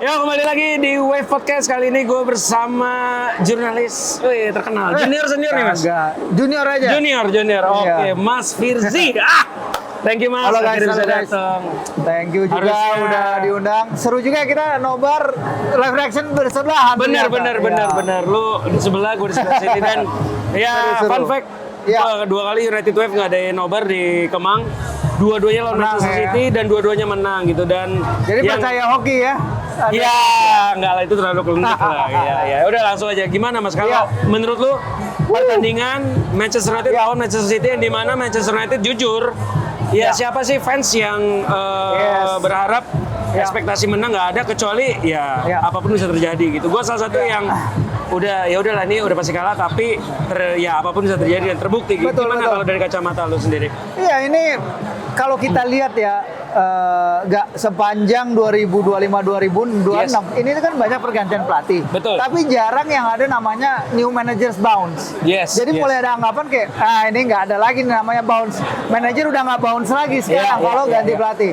Ya, kembali lagi di Wave Podcast. Kali ini gue bersama jurnalis terkenal. Junior senior nih, Mas? Enggak, junior aja. Junior. Oke, Mas Firzi. Thank you, Mas. Halo guys, Akhirnya bisa guys. datang. Thank you juga Harusnya- udah diundang. Seru juga kita nobar live reaction bersebelahan. Bener. ternyata. Lu di sebelah, gue di sebelah sini. Dan ya, Seru. fun fact. Ya. Dua kali United Wave ngadain nobar di Kemang. Dua-duanya lawan Menang, Manchester ya. City dan dua-duanya menang gitu. Dan Jadi percaya hoki ya. Iya, enggak lah, itu terlalu klinik lah. Iya. Udah langsung aja. Gimana, Mas? Kalau Iya. menurut lu pertandingan Manchester United Iya. lawan Manchester City yang dimana Manchester United jujur, ya Iya. siapa sih fans yang Yes. berharap Iya. ekspektasi menang nggak ada, kecuali ya Iya. apapun bisa terjadi gitu. Gue salah satu yang udahlah ini udah pasti kalah, tapi ya apapun bisa terjadi dan terbukti. Gitu. Betul, Gimana betul. kalau dari kacamata lu sendiri? Iya, ini kalau kita lihat ya, nggak sepanjang 2025-2026 ini kan banyak pergantian pelatih. Betul. Tapi jarang yang ada namanya new managers bounce. Yes, Jadi yes. mulai ada anggapan kayak, ini nggak ada lagi nih namanya bounce. Manajer udah nggak bounce lagi sekarang Iya, kalau iya, ganti iya. pelatih.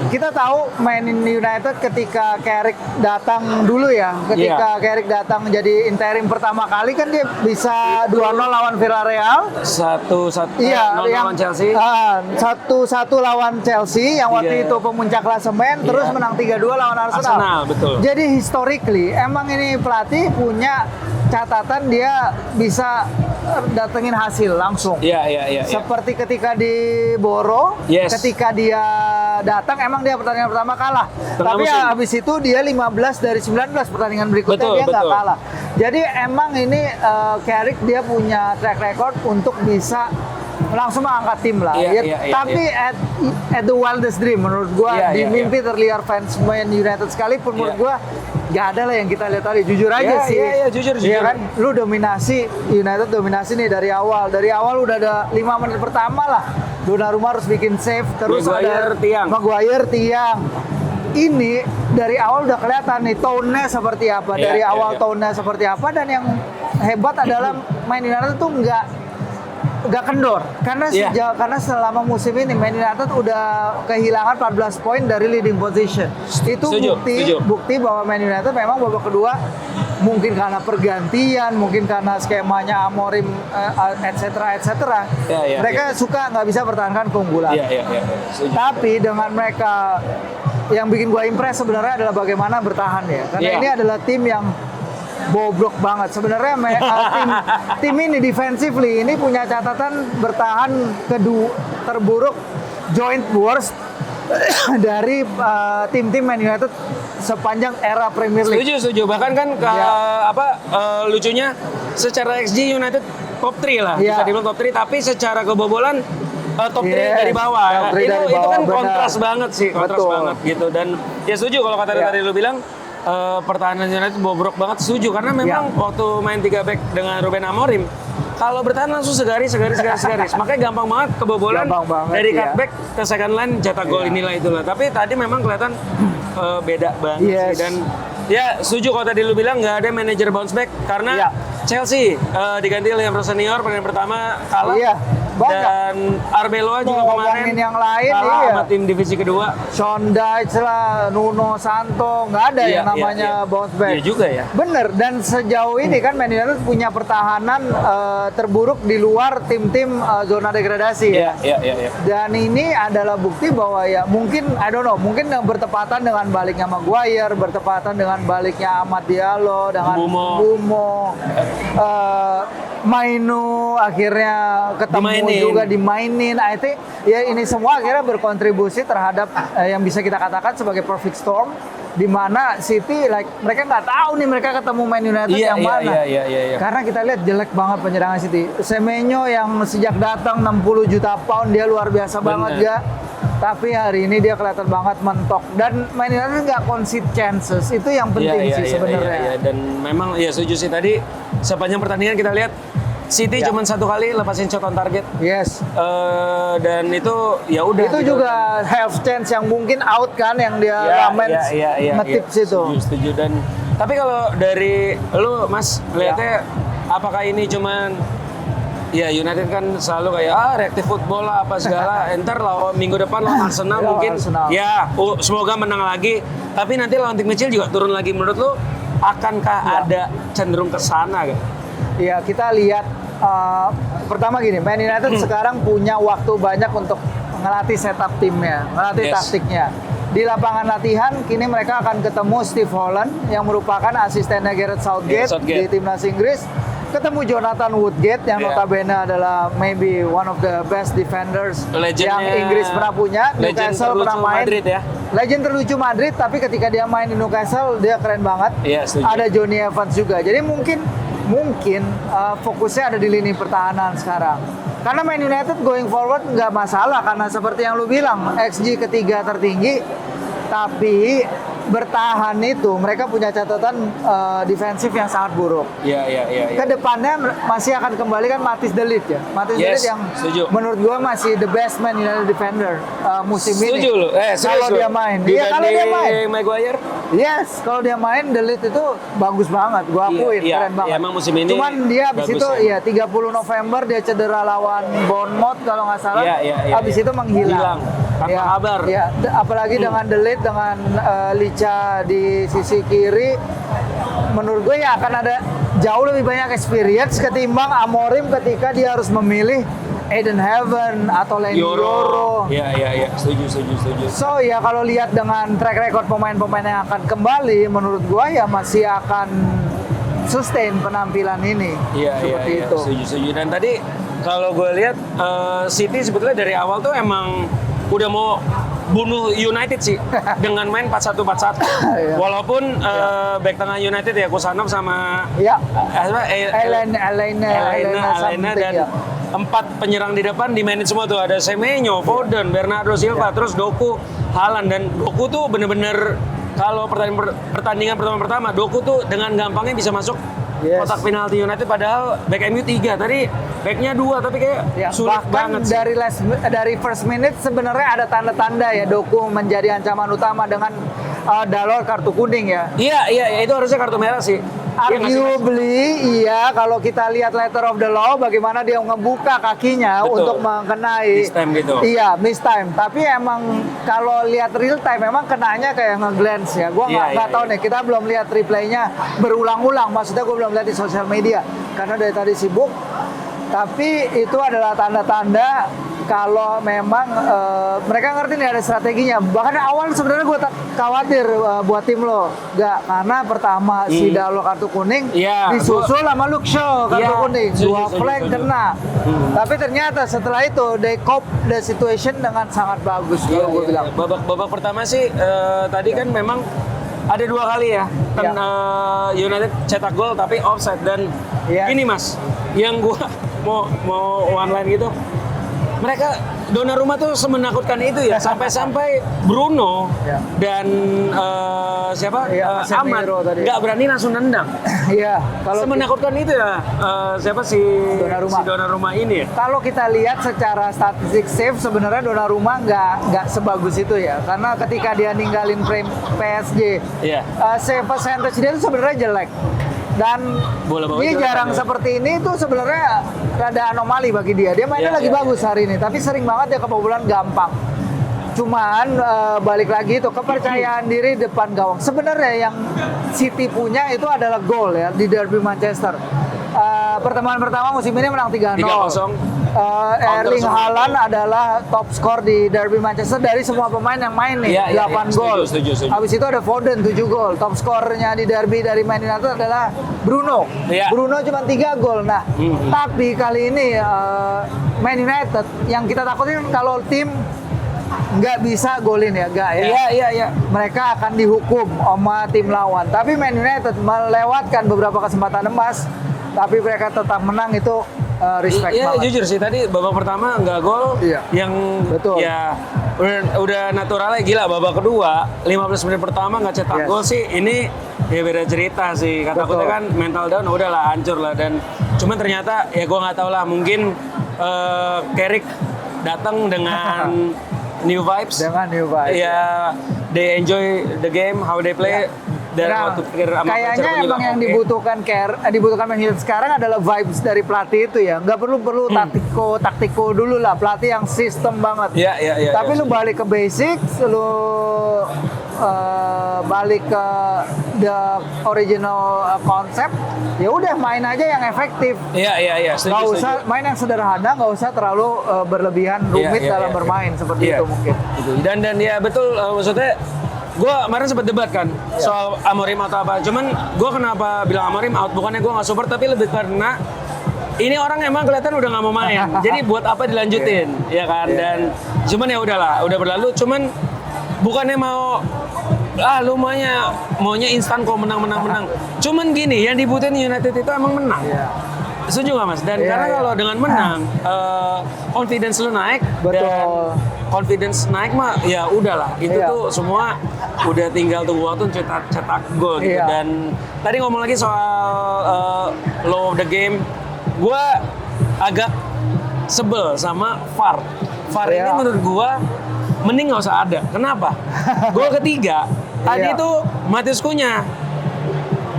Kita tahu Man United ketika Carrick datang dulu ya, ketika Carrick datang jadi interim pertama kali kan dia bisa 2-0 lawan Villarreal. Satu Iya, lawan Chelsea. 1-1 lawan Chelsea yang waktu Iya. itu pemuncak klasemen, terus Iya. menang 3-2 lawan Arsenal. Arsenal, betul. Jadi historically emang ini pelatih punya catatan dia bisa datengin hasil langsung. Iya. Seperti ketika di Boro, Yes. ketika dia datang emang dia pertandingan pertama kalah. Tengah Tapi musim. habis itu dia 15 dari 19 pertandingan berikutnya Betul, dia nggak betul. kalah. Jadi emang ini Carrick dia punya track record untuk bisa langsung mengangkat tim lah. Iya, Ya, iya, tapi at the wildest dream menurut gua, Iya, di iya, mimpi terliar fans Man United sekalipun menurut Iya. gua nggak ada lah yang kita lihat tadi. Jujur aja Iya, sih. iya, jujur. Iya kan, lu dominasi, United dominasi nih dari awal. Dari awal udah ada 5 menit pertama lah. Donnarumma harus bikin save, terus Maguire, ada tiang. Maguire tiang. Ini dari awal udah kelihatan nih tone-nya seperti apa. Iya, Dari iya, awal iya. tone-nya seperti apa, dan yang hebat adalah Man United tuh nggak kendor karena Iya. karena selama musim ini Man United udah kehilangan 14 poin dari leading position. Itu Setuju. bukti bahwa Man United memang babak kedua mungkin karena pergantian, mungkin karena skemanya Amorim etc. Iya, mereka suka nggak bisa pertahankan keunggulan. Iya. Setuju. Tapi dengan mereka, yang bikin gua impress sebenarnya adalah bagaimana bertahan ya. Karena Iya. ini adalah tim yang bobrok banget. Sebenarnya tim ini defensively ini punya catatan bertahan terburuk, joint worst dari tim-tim Man United sepanjang era Premier League. Setuju. Bahkan kan Iya. lucunya secara XG United top 3 lah. Iya. Bisa dibilang top 3, tapi secara kebobolan top 3 Yes, dari bawah. top 3 dari Itu bawah, kan benar. kontras banget sih, kontras Betul. banget gitu. Dan ya setuju kalau kata Iya. tadi lu bilang pertahanan United bobrok banget, setuju karena memang Iya. waktu main 3 back dengan Ruben Amorim, kalau bertahan langsung segaris. Makanya gampang banget kebobolan Gampang banget, dari iya. cutback ke second line, cetak gol Iya. inilah itulah. Tapi tadi memang kelihatan beda banget Yes. sih. Dan ya setuju kalau tadi lu bilang nggak ada manajer bounce back karena Iya. Chelsea diganti Liam Senior pertandingan pertama kalah. Iya, banyak. Dan Arbeloa juga Mau kemarin ngomongin yang lain, kalah iya. sama tim divisi kedua. Sean Dyche lah, Nuno Santo, nggak ada yang namanya bounce back. Iya juga ya. Bener, dan sejauh ini kan Man United punya pertahanan terburuk di luar tim-tim zona degradasi ya. Iya. Dan ini adalah bukti bahwa ya mungkin, I don't know, mungkin bertepatan dengan baliknya Maguire, bertepatan dengan baliknya Amad Diallo, dengan Bumo, Mainu akhirnya ketemu juga dimainin. I think ya ini semua akhirnya berkontribusi terhadap yang bisa kita katakan sebagai perfect storm, di mana City mereka nggak tahu nih mereka ketemu Man United yang mana. Iya. Karena kita lihat jelek banget penyerangan City. Semenyo yang sejak datang 60 juta pound dia luar biasa banget ya. Tapi hari ini dia kelihatan banget mentok, dan Man United nggak concede chances. Itu yang penting sih sebenarnya. Iya. Dan memang ya setuju sih tadi sepanjang pertandingan kita lihat City cuma satu kali lepasin shot on target. Yes. Dan itu ya udah. Itu gitu. juga half chance yang mungkin out kan, yang dia Lamens ngetip situ. Setuju. Dan tapi kalau dari lu Mas lihatnya apakah ini cuman Ya United kan selalu kayak reaktif football lah apa segala. Entar lawan minggu depan lawan Arsenal Ya, mungkin Arsenal. ya semoga menang lagi. Tapi nanti lawan tim kecil juga turun lagi. Menurut lu akankah ada cenderung ke sana kan? Iya, kita lihat pertama gini, Man United sekarang punya waktu banyak untuk ngelatih setup timnya, ngelatih Yes. taktiknya. Di lapangan latihan, kini mereka akan ketemu Steve Holland yang merupakan asistennya Gareth Southgate, Southgate. di timnas Inggris. Ketemu Jonathan Woodgate yang Yeah. notabene adalah maybe one of the best defenders Legendnya- yang Inggris pernah punya. legend Newcastle pernah terlucu main. Madrid ya. Legend terlucu Madrid, tapi ketika dia main di Newcastle dia keren banget. Iya, setuju. Ada Johnny Evans juga. Jadi mungkin fokusnya ada di lini pertahanan sekarang. Karena Man United going forward nggak masalah karena seperti yang lu bilang XG ketiga tertinggi, tapi bertahan itu mereka punya catatan defensif yang sangat buruk. Iya. Kedepannya masih akan kembali kan Matthijs de Ligt ya. Matthijs de Yes, Ligt yang setuju. menurut gua masih the best Man United defender musim ini. Setuju lu. Kalau dia main. Iya, kalau dia main. Maguire. Yes, kalau dia main The Ligt itu bagus banget, gua akuin, Iya, keren banget. iya, emang musim ini Cuman dia abis bagus itu ya. 30 November dia cedera lawan Bournemouth kalau nggak salah. Iya, Abis itu menghilang. Hilang, tanpa kabar. Iya, apalagi dengan The Ligt dengan Licha di sisi kiri, menurut gue ya akan ada jauh lebih banyak experience ketimbang Amorim ketika dia harus memilih Eden Heaven atau Lenny Yoro. Iya. Setuju. So ya kalau lihat dengan track record pemain-pemain yang akan kembali, menurut gua ya masih akan sustain penampilan ini. Iya. Seperti itu. Setuju. Dan tadi kalau gue lihat City sebetulnya dari awal tuh emang udah mau bunuh United sih dengan main 4-1-4-1. Iya. Walaupun back tengah United ya Kusanov sama Ya. Elena something, dan ya. 4 penyerang di depan dimainin semua tuh, ada Semenyo, Foden, Bernardo Silva, terus Doku, Haaland. Dan Doku tuh bener-bener kalau pertandingan pertama Doku tuh dengan gampangnya bisa masuk Yes. kotak penalti United, padahal back MU 3 tadi backnya 2 tapi kayak Ya, sulit bahkan banget sih. dari first minute sebenarnya ada tanda-tanda ya Doku menjadi ancaman utama dengan Dalot kartu kuning ya. Iya, itu harusnya kartu merah sih. Iya nggak sih, Mas? Arguably iya, kalau kita lihat letter of the law bagaimana dia ngebuka kakinya Betul. untuk mengenai Miss time gitu. Iya, miss time. Tapi emang kalau lihat real time memang kenanya kayak nge-glance ya. Gua Iya, nggak tahu iya. nih, kita belum lihat replaynya berulang-ulang. Maksudnya gue belum lihat di sosial media karena dari tadi sibuk. Tapi itu adalah tanda-tanda kalau memang mereka ngerti nih ada strateginya. Bahkan awal sebenarnya gue khawatir buat tim lo, nggak, karena pertama si Dalot kartu kuning, Iya, disusul sama Luke Shaw kartu Iya, kuning, setuju, dua setuju, flank setuju. kena. Tapi ternyata setelah itu they cope the situation dengan sangat bagus kalau gue bilang. Babak pertama sih tadi kan memang ada 2 kali ya kan United cetak gol tapi offside. Dan Yes. ini Mas, yang gua mau one line gitu, mereka Donnarumma tuh semenakutkan itu ya, sampai Bruno Ya. dan siapa Iya, Ahmad Casemiro tadi. nggak berani langsung nendang. Iya, kalau Semenakutkan itu ya siapa si Donnarumma ini ya. Kalau kita lihat secara statistik save sebenarnya Donnarumma nggak sebagus itu ya, karena ketika dia ninggalin frame PSG, Iya. save percentage dia itu sebenarnya jelek. Dan Bola bawah dia jelek jarang kan, ya? seperti ini tuh sebenarnya rada anomali bagi dia. Dia mainnya Iya, lagi iya, bagus hari ini, tapi sering banget dia kebobolan gampang. Cuman balik lagi itu kepercayaan diri depan gawang. Sebenarnya yang City punya itu adalah gol ya di Derby Manchester. Pertemuan pertama musim ini menang 3-0. 3-0. Erling Counter Haaland adalah top skor di Derby Manchester dari semua pemain yang main nih, Iya, 8 setuju, gol. setuju. Habis itu ada Foden 7 gol. Top skornya di Derby dari Man United adalah Bruno. Iya. Bruno cuma 3 gol. Nah, tapi kali ini Man United yang kita takutin kalau tim nggak bisa golin ya, nggak ya. Iya. Mereka akan dihukum sama tim lawan. Tapi Man United melewatkan beberapa kesempatan emas, tapi mereka tetap menang, itu respect Iya, banget. jujur sih tadi babak pertama nggak gol, Iya. yang Betul. ya udah naturalnya gila. Babak kedua 15 menit pertama nggak cetak Yes. gol sih, ini ya beda cerita sih. Kata Betul. aku kan mental down udahlah, hancur lah. Dan cuman ternyata ya gue nggak tahu lah, mungkin Carrick datang dengan new vibes. Dengan new vibes. Ya, they enjoy the game, how they play. Iya. dari waktu pikir sama kayaknya Manchester emang juga, yang oke. dibutuhkan Man United sekarang adalah vibes dari pelatih itu ya. Nggak perlu taktiko dulu lah, pelatih yang sistem banget. Iya. Tapi lu balik ke basics, lu balik ke the original concept, ya udah main aja yang efektif. Iya, Nggak setuju. usah main yang sederhana, nggak usah terlalu berlebihan rumit dalam bermain seperti Iya. itu mungkin. Gitu. Dan ya betul, maksudnya gue kemarin sempat debat kan soal Amorim atau apa. Cuman gue kenapa bilang Amorim out, bukannya gue nggak support, tapi lebih karena ini orang emang kelihatan udah nggak mau main. Jadi buat apa dilanjutin, ya kan? Dan cuman ya udahlah, udah berlalu. Cuman bukannya mau lu maunya instan kok menang. Cuman gini, yang dibutuhin United itu emang menang. Iya. Setuju nggak Mas? Dan karena kalau dengan menang, confidence lu naik. Betul. Dan confidence naik mah ya udahlah. Itu Iya. tuh semua udah tinggal tunggu waktu cetak gol gitu. Iya. Dan tadi ngomong lagi soal law of the game, gue agak sebel sama VAR. VAR ini Iya. menurut gue mending nggak usah ada. Kenapa? Gol ketiga tadi Iya. tuh Matheus Cunha.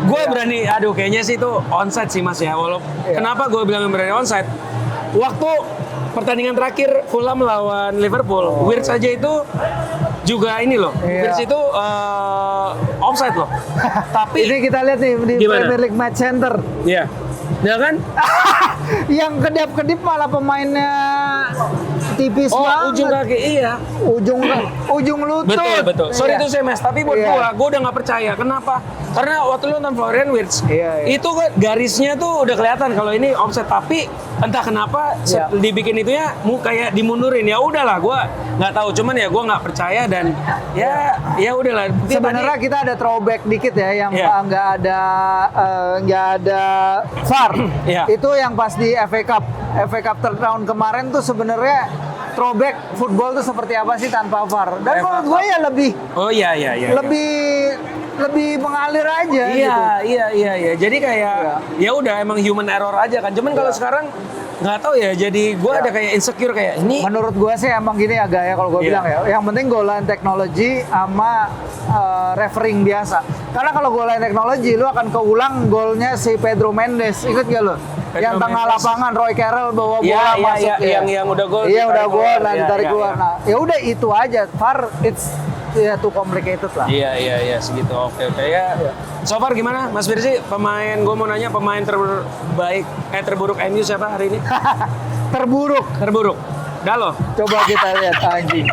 Gue Iya. berani, kayaknya sih itu onside sih Mas ya. Walaupun Iya. kenapa gue bilang berani onside? Waktu pertandingan terakhir Fulham melawan Liverpool, Wirtz aja itu juga ini loh. Iya. Wirtz itu offside loh. Tapi Ini kita lihat nih di Gimana? Premier League Match Center. ya, ya kan? Yang kedip-kedip malah pemainnya tipis Oh, banget. ujung kaki iya. Ujung lutut. Betul. Sorry Iya. itu saya Mas, tapi buat Iya. gua udah nggak percaya. Kenapa? Karena waktu lu nonton Florian Wirtz, Iya. itu kan garisnya tuh udah kelihatan kalau ini offset, tapi entah kenapa Iya. dibikin itunya kayak dimundurin. Ya udahlah, gua nggak tahu. Cuman ya gua nggak percaya dan ya udahlah. Sebenarnya kita ada throwback dikit ya yang Iya. nggak ada VAR. Iya. Itu yang pas di FA Cup third round kemarin tuh sebenarnya throwback football tuh seperti apa sih tanpa VAR. Dan menurut gue ya lebih Oh iya. lebih mengalir aja gitu. Iya. Jadi kayak ya udah emang human error aja kan. Cuman kalau sekarang nggak tahu ya. Jadi gue ada kayak insecure kayak ini. Menurut gua sih emang gini ya Gaya kalau gua Iya. bilang ya. Yang penting goal line teknologi sama refereeing biasa. Karena kalau goal line teknologi lu akan keulang golnya si Pedro Mendes. Ingat gak lu? Yang tengah Mendes. lapangan Roy Carroll bawa bola Iya, masuk ya. yang udah gol. Iya udah ditarik gol keluar. nah Iya, ditarik iya, keluar. iya. Nah, ya udah itu aja. VAR it's too complicated lah. Iya segitu. Oke ya. So far gimana Mas Firsi? Gue mau nanya pemain terburuk MU siapa hari ini? Terburuk. Dalo. Coba kita lihat anjing.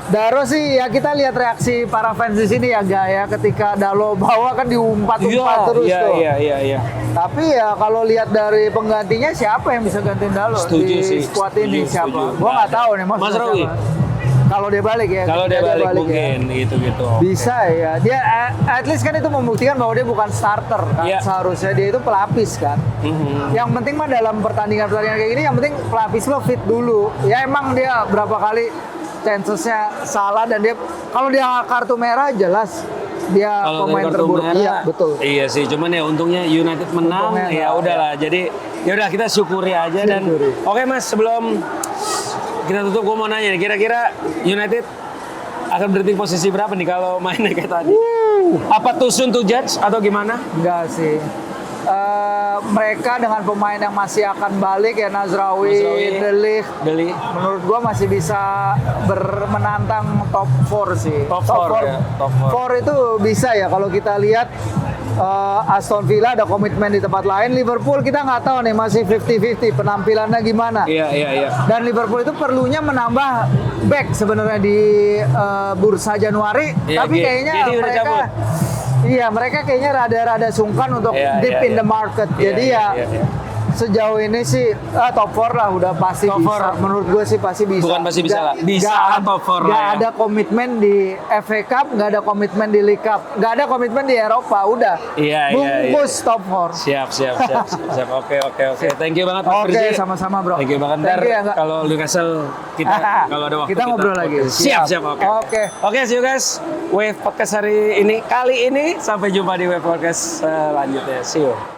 Daro sih ya kita lihat reaksi para fans di sini ya Gaya ketika Dalo bawa kan diumpat-umpat terus tuh. Iya. Tapi ya kalau lihat dari penggantinya siapa yang bisa gantiin Dalo Setuju di sih, squad setuju, ini siapa? setuju. Gua nggak Nggak tahu ada. nih Mas Rawi? Kalau dia balik ya. Kalau dia ketika balik ya. mungkin gitu. Oke. Bisa ya. Dia at least kan itu membuktikan bahwa dia bukan starter kan. Iya. Seharusnya dia itu pelapis kan. Mhm. Yang penting mah dalam pertandingan kayak gini yang penting pelapis lo fit dulu. Ya emang dia berapa kali chancesnya salah dan dia kalau dia kartu merah jelas dia Kalau pemain dari kartu terburuk. merah, Iya, betul. Iya sih, cuman ya untungnya United menang. Untungnya Ya enggak, udahlah. Jadi ya udah kita syukuri aja dan Syukuri. oke Mas, sebelum kita tutup gue mau nanya nih, kira-kira United akan berhenti posisi berapa nih kalau mainnya kayak tadi? Apa too soon to judge atau gimana? Enggak sih. Mereka dengan pemain yang masih akan balik ya Nazraoui, De Ligt, Deli. menurut gua masih bisa menantang top 4 sih. Top four ya, top four. 4 itu bisa ya kalau kita lihat Aston Villa ada komitmen di tempat lain, Liverpool kita nggak tahu nih masih 50-50 penampilannya gimana. Iya. Dan Liverpool itu perlunya menambah back sebenarnya di bursa Januari, Iya, tapi kayaknya Gini udah mereka cabut. iya mereka kayaknya rada-rada sungkan untuk Iya, deep in iya. the market. Iya, Jadi iya, ya iya. sejauh ini sih top 4 lah udah pasti Top bisa. four. Menurut gue sih pasti bisa. Bukan pasti bisa lah. Bisa top four lah Nggak ya. ada komitmen di FA Cup, nggak ada komitmen di League Cup, nggak ada komitmen di Eropa. Udah. Iya. Bungkus top 4. Siap. Oke. Thank you banget Mas Oke, Firsi. sama-sama bro. Thank you banget. Thank you ya, Nggak? Kalau Newcastle kita kalau ada waktu Kita ngobrol lagi. Siap. Oke. Oke, see you guys. Wave podcast hari ini kali ini sampai jumpa di Wave podcast selanjutnya. See you.